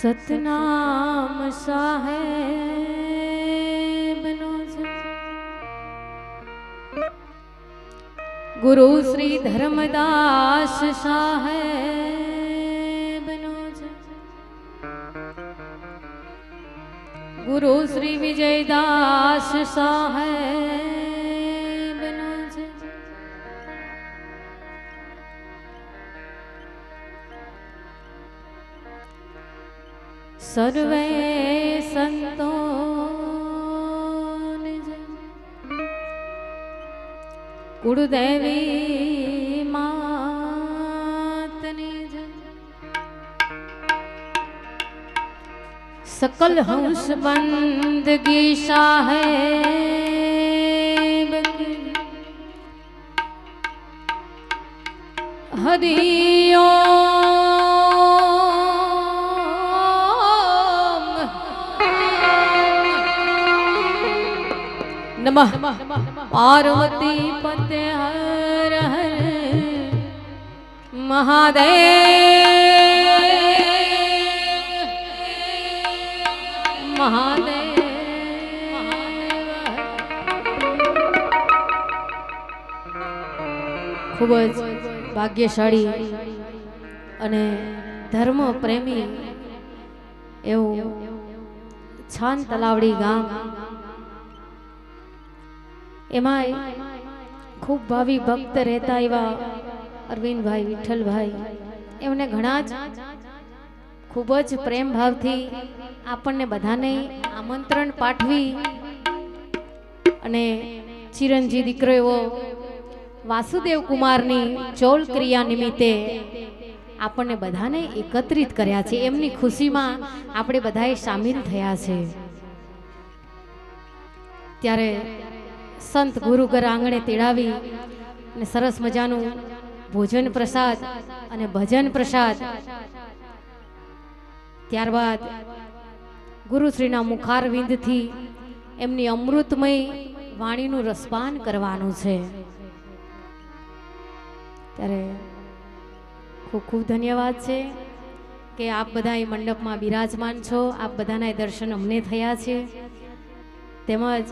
सतनाम साहेबनो છે ગુરુ શ્રી ધર્મદાસ સાહેબનો છે ગુરુ શ્રી વિજયદાસ સાહેબનો છે સર્વે સંતો कुलदेवी मातनी सकल हंस बंदगी साहेब हरिओम नमः पार्वती पते हर हर महादेव महादेव खूब भाग्यशाળી અને ધર્મ પ્રેમી એવું છાન તલાવડી ગામ એમાં ખૂબ ભાવિ ભક્ત રહેતા એવા અરવિંદભાઈ વિઠ્ઠલભાઈ એમને ઘણા જ ખૂબ જ પ્રેમ ભાવથી આપણને બધાને આમંત્રણ પાઠવી અને ચિરંજી દીકરો એવો વાસુદેવ કુમારની ચોલ ક્રિયા નિમિત્તે આપણને બધાને એકત્રિત કર્યા છે. એમની ખુશીમાં આપણે બધાએ સામેલ થયા છે. ત્યારે સંત ગુરુઘર આંગણે તેડાવી અને સરસ મજાનું ભોજન પ્રસાદ અને ભજન પ્રસાદ, ત્યારબાદ ગુરુશ્રીના મુખારવિંદથી એમની અમૃતમય વાણીનું રસપાન કરવાનું છે. ત્યારે ખૂબ ખૂબ ધન્યવાદ છે કે આપ બધા એ મંડપમાં બિરાજમાન છો. આપ બધાના દર્શન અમને થયા છે. તેમજ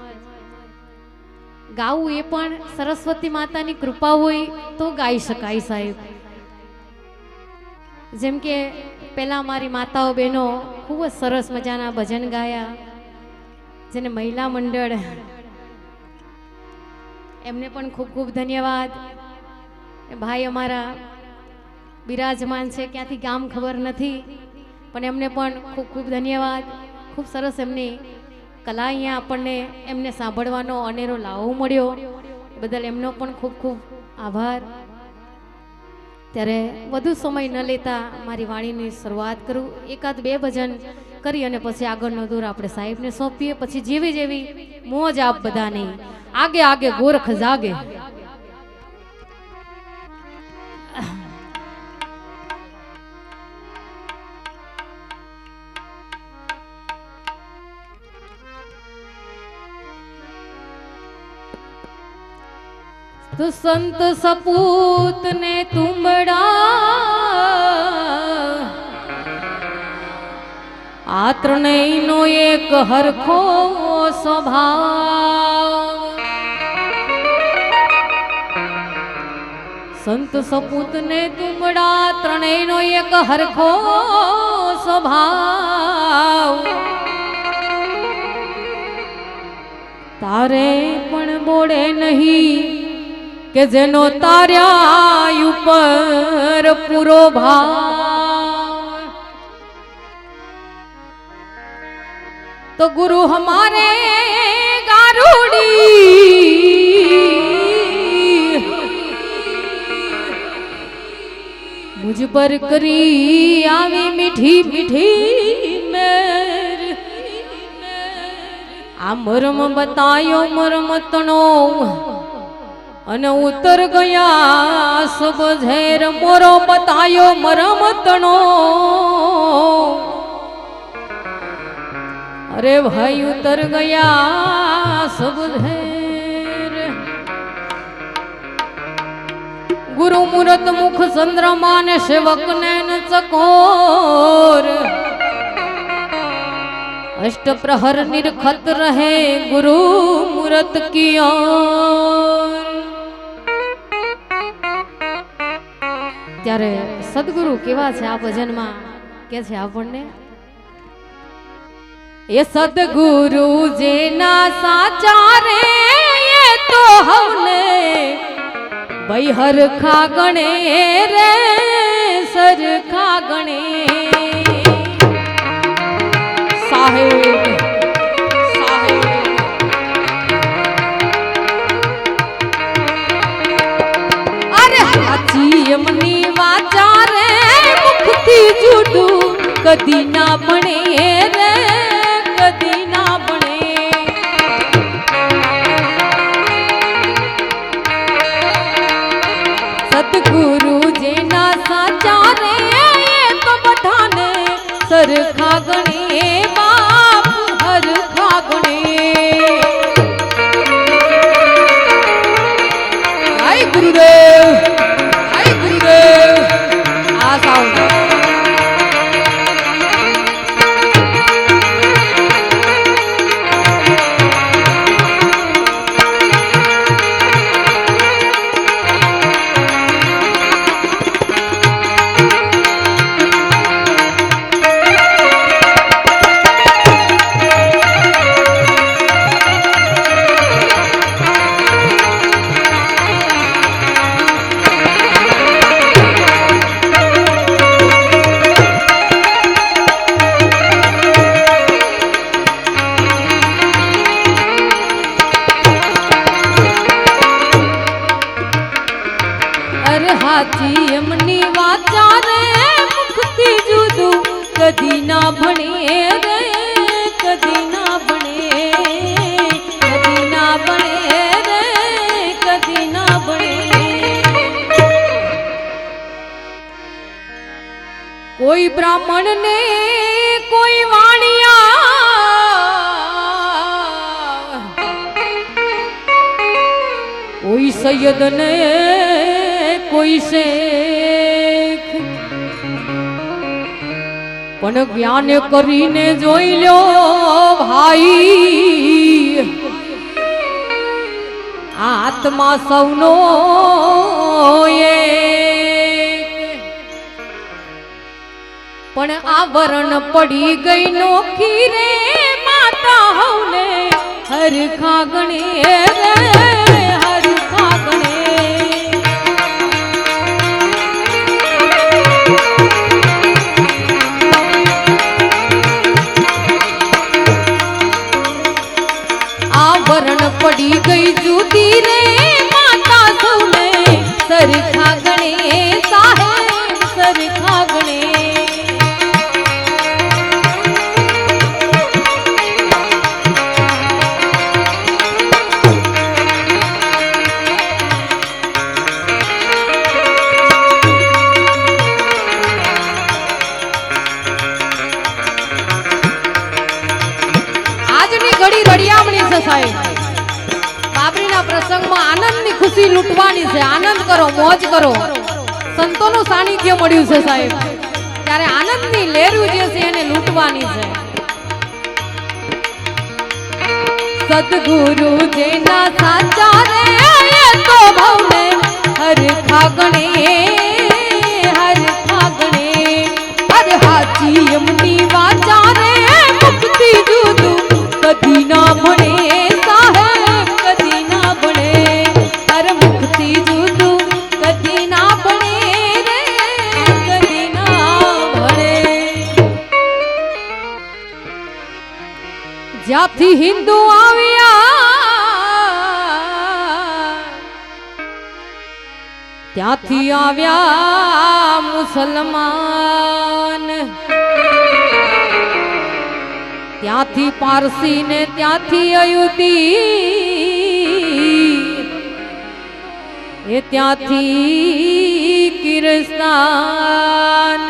ગાવું એ પણ સરસ્વતી માતાની કૃપા હોય તો ગાઈ શકાય સાહેબ. જેમ કે પેલા મારી માતાઓ બહેનો ખૂબ જ સરસ મજાના ભજન ગાયા, જેને મહિલા મંડળ, એમને પણ ખૂબ ખૂબ ધન્યવાદ. ભાઈ અમારા બિરાજમાન છે, ક્યાંથી ગામ ખબર નથી, પણ એમને પણ ખૂબ ખૂબ ધન્યવાદ. ખૂબ સરસ એમની કલા અહીંયા આપણને એમને સાંભળવાનો અનેરો લાવો મળ્યો, બદલ એમનો પણ ખૂબ ખૂબ આભાર. ત્યારે વધુ સમય ન લેતા મારી વાણીની શરૂઆત કરું. એકાદ બે ભજન કરી અને પછી આગળનો દૂર આપણે સાહેબને સોંપીએ. પછી જેવી જેવી મોજ આપ બધાની, આગે આગે ગોરખ જાગે. तो संत सपूत ने तुंबड़ा आत्रणयनो एक हरखो स्वभाव. संत सपूत ने तुंबड़ा त्रणयनो एक हरखो स्वभाव. तारे पण बोले नहीं કે જેનો તાર્યા ઉપર પૂરો ભાવ. તો ગુરુ હમારે ગારુડી મુझ પર કરી આવી મીઠી મીઠી મેર. આ મરમ બતાયો મરમતણો અને ઉતર ગયા સબ ઝેર. મોરો બતાયો મરમતણો, અરે ભાઈ ઉતર ગયા સબ ઝેર. ગુરુ મૂરત મુખ ચંદ્રમા ને સેવક ને ચકોર. अष्ट प्रहर निरखत रहे गुरु मूरत की ओर। त्यारे सदगुरु केवा छे आ भजन में के छे आपने ये सदगुरु जेना साचा रे ये तो हमने भाई हर खा गणे रे सर खा गणे साहेब साहेब अरे हाची यमनी वाचा रे मुक्ति जुडू कदी ना बने रे कदी ना बने। सतगुरु जेना साचा रे ये तो बठाने सर खा गणे बाप हर खा गणे। हाय गुरुदेव आ साउंड हाची यमनी वाचा रे मुक्ति जुदू कदी ना बने रे कदी ना बने कदी ना बने रे कदी ना बने। कोई ब्राह्मण ने कोई वाणिया कोई सैयद ने कोई शेख पण ज्ञान करीने जोई लो भाई आत्मा सौनो एक। पण आवरण पड़ी गई नोखी रे माता हौने हर खागणे रे हर खागणे। आवरण पड़ी गई जूती रे माता सौने सर खागणे साहेब सर खागणे। घड़ी रड़ियामणी से साहेब बाबरीना प्रसंग में आनंद नी खुशी लूटवानी से आनंद करो मौज करो संतों सानिध्य मळ्युं छे साहेब त्यारे आनंद नी लहरू जे छे एने लूटवानी छे। सद्गुरु जेना साचा रे ये तो भवने हर खागणे हर खागणे। हर हाची यमनी वाचा रे मुक्ति जुदू कदी ना बने साहेब कदी ना बने। हर मुक्ति जुदू कदी ना बने रे कदी ना बने। ज्याथी हिंदू आव्या त्याथी आव्या मुसलमान त्याथी पारसी ने त्याथी अयुती ए त्याथी किरस्तान।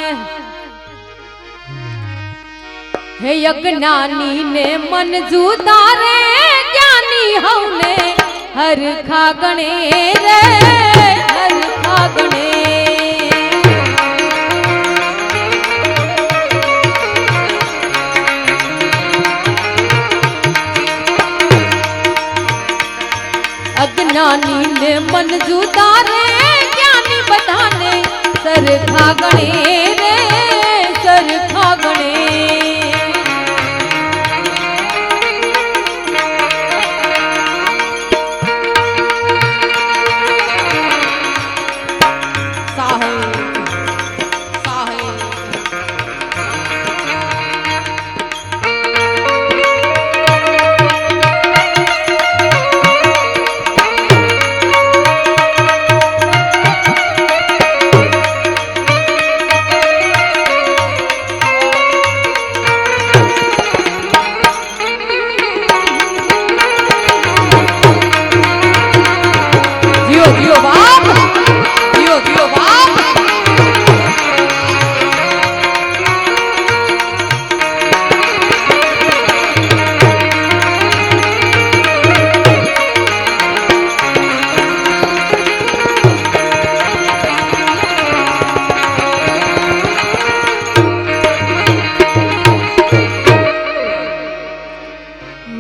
हे यज्ञानी ने मन जुदारे ज्ञानी हौने हर खागणे रे हर खागणे। મન જુદા રે જ્ઞાની બધાને સરખા ગણે રે સરખા ગણે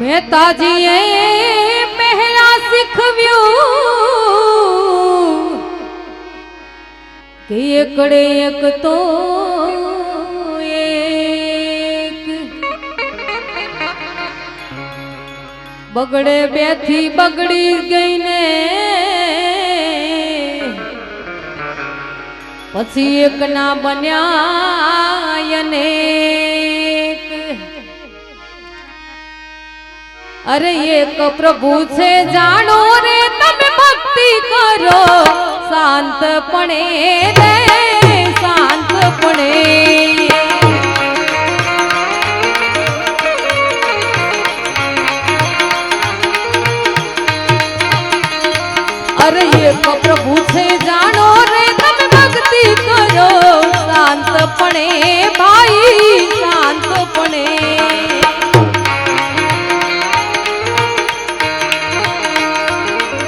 મહેતાજીએ પહેલા શીખવ્યું કે એકડે એક તો એક બગડે બે થી બગડી ગઈ ને પછી એક ના બન્યા અનેક अरे एक प्रभु छे जानो रे तमे भक्ति करो शांतपणे रे शांतपणे अरे एक प्रभु छे जानो रे तमे भक्ति करो शांतपणे भाई शांतपणे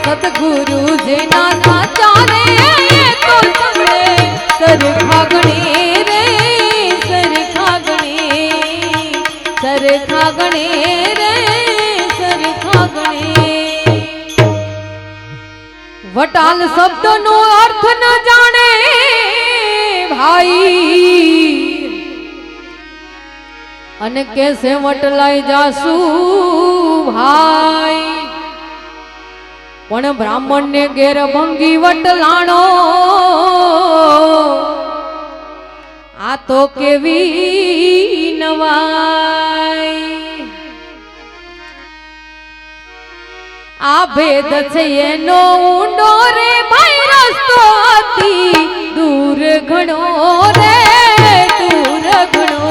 सतगुरु जेना साचा रे तो सबने सरखा गणे रे सरखा गणे रे सरखा गणे वटाल शब्द नो अर्थ न जाने भाई अने कैसे वटलाई जासू भाई पण ब्राह्मण ने घेर भंगी वटलाणो आ तो केवी नवाई आ भेद छे एनो ऊंडो रे भाई रस्तो अति दूर घणो रे दूर घणो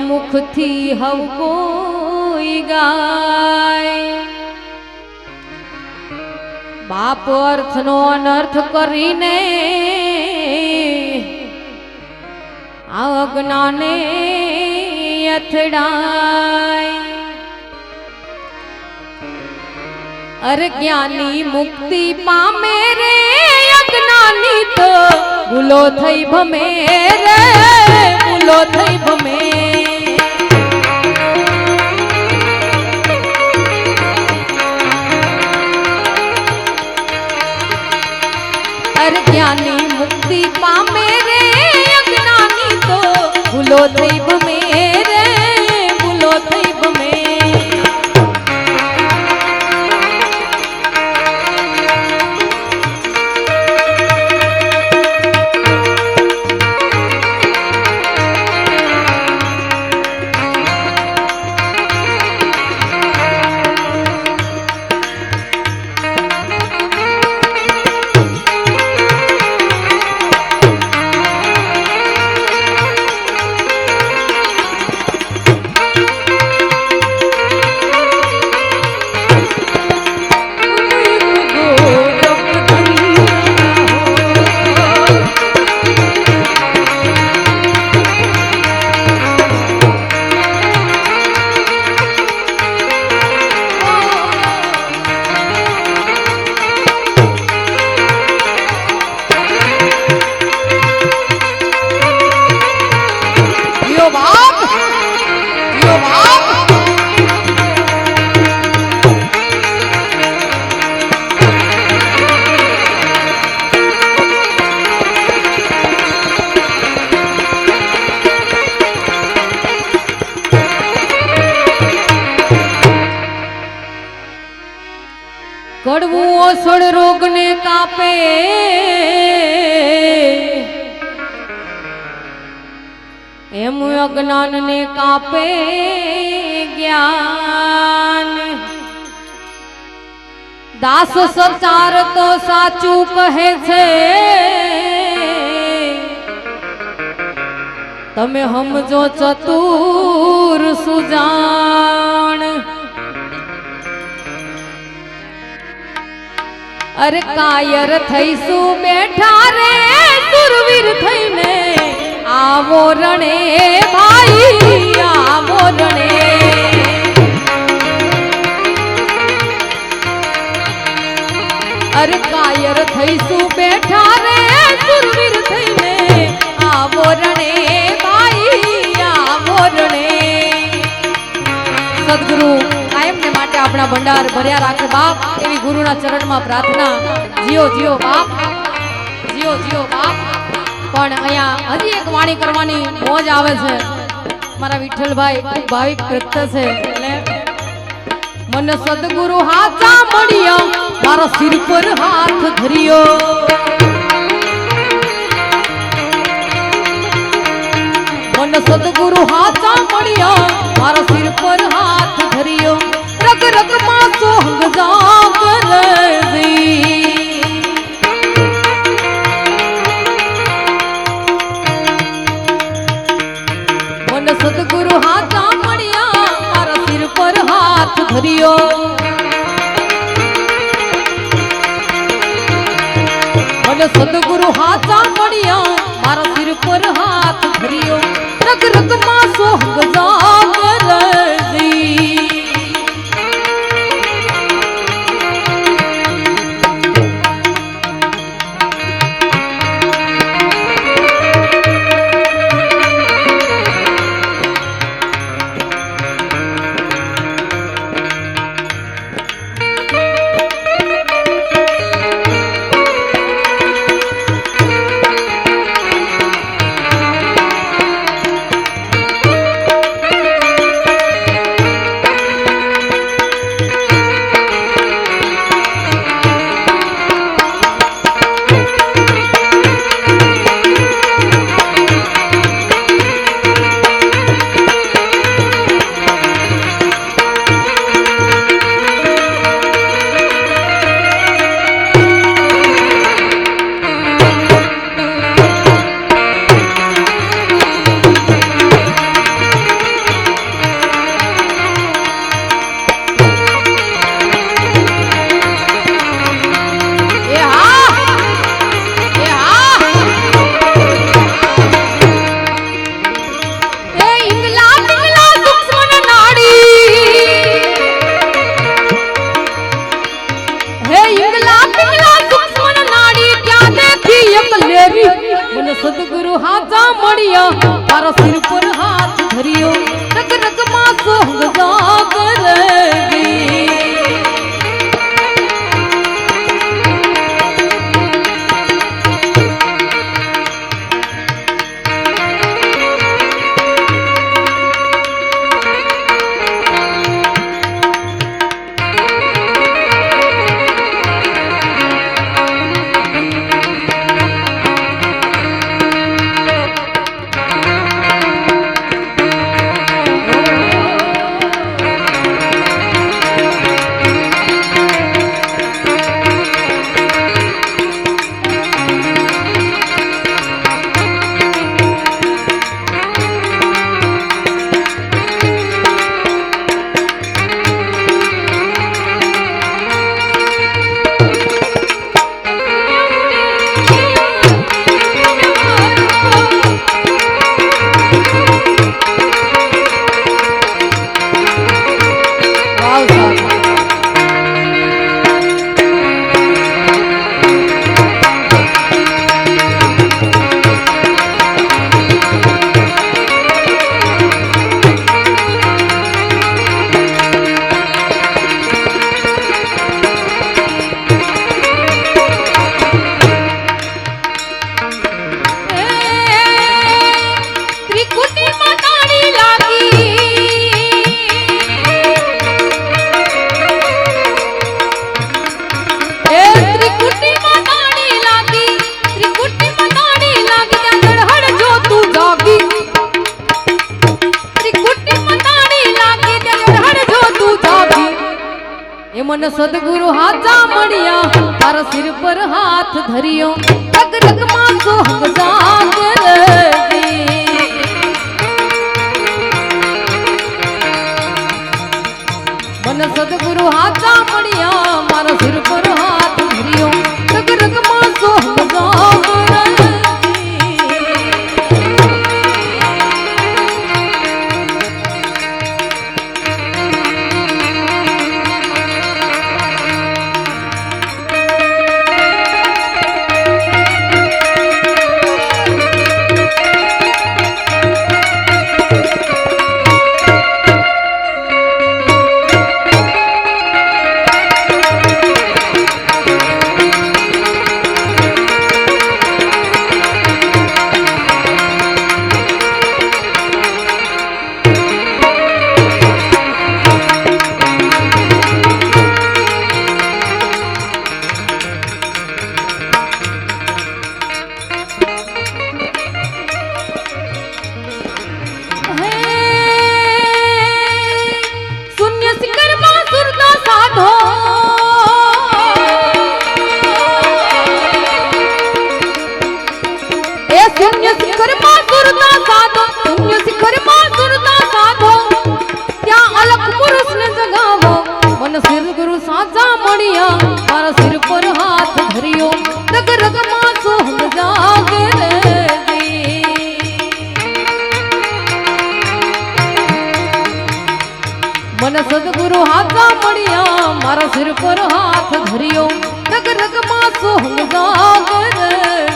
મુખથી હવ કોઈ ગાય બાપ અર્થનો અનર્થ કરીને આ અજ્ઞાને અથડાય અરે જ્ઞાની મુક્તિ પામે રે અજ્ઞાની તો ભૂલો થઈ ભમે રે ભૂલો થઈ ભમે અરે જ્ઞાની મુક્તિ પામે રે અજ્ઞાની તો ભૂલો થઈ ભમે રે ભૂલો થઈ ભમે કડવું ઓસળ રોગને કાપે એમ અજ્ઞાનને કાપે જ્ઞાન દાસ સચાર તો સાચું કહે છે તમે સમજો ચતુર સુજાણ અરે કાયર થઈશું બેઠા રે સુરવીર થઈને આવો રણે ભાઈ આવો રણે અરે કાયર થઈશું બેઠા રે સુરવીર થઈને આવો રણે ભાઈ આવો રણે સદગુરુ કાયમને માટે આપણા ભંડાર ભર્યા રાખે બાપ એવી ગુરુના ચરણમાં પ્રાર્થના જીઓ જીઓ બાપ જીઓ જીઓ બાપ પણ અહીંયા હજી એક વાણી કરવાની મોજ આવે છે મારા વિઠ્ઠલભાઈ ખૂબ ભાવિક ભક્ત છે એટલે મને સદગુરુ હાચા મળ્યા મારા સિર પર હાથ ધર્યો મને સદગુરુ હાચા મળ્યા મારા સિર પર હાથ ધર્યો રગ રગ માં સોહંગ જાગરજી મને સદગુરુ હાચા મળ્યા મારા સિર પર હાથ ધર્યો મને સદગુરુ હાચા મળ્યા મારા સિર પર હાથ ધર્યો રગ રગ માં સોહંગ જાગરજી मन सदगुरु हाथा मणिया तारा सिर पर हाथ धरियो रग रग मां सोहंग जागे मन सदगुरु हाथा मणिया मारा सिर पर हाथ धरियो रग रग मां सोहंग जागे मन सदगुरु हाथा मणिया मारा सिर पर हाथ धरियो रग रग मां सोहंग जागे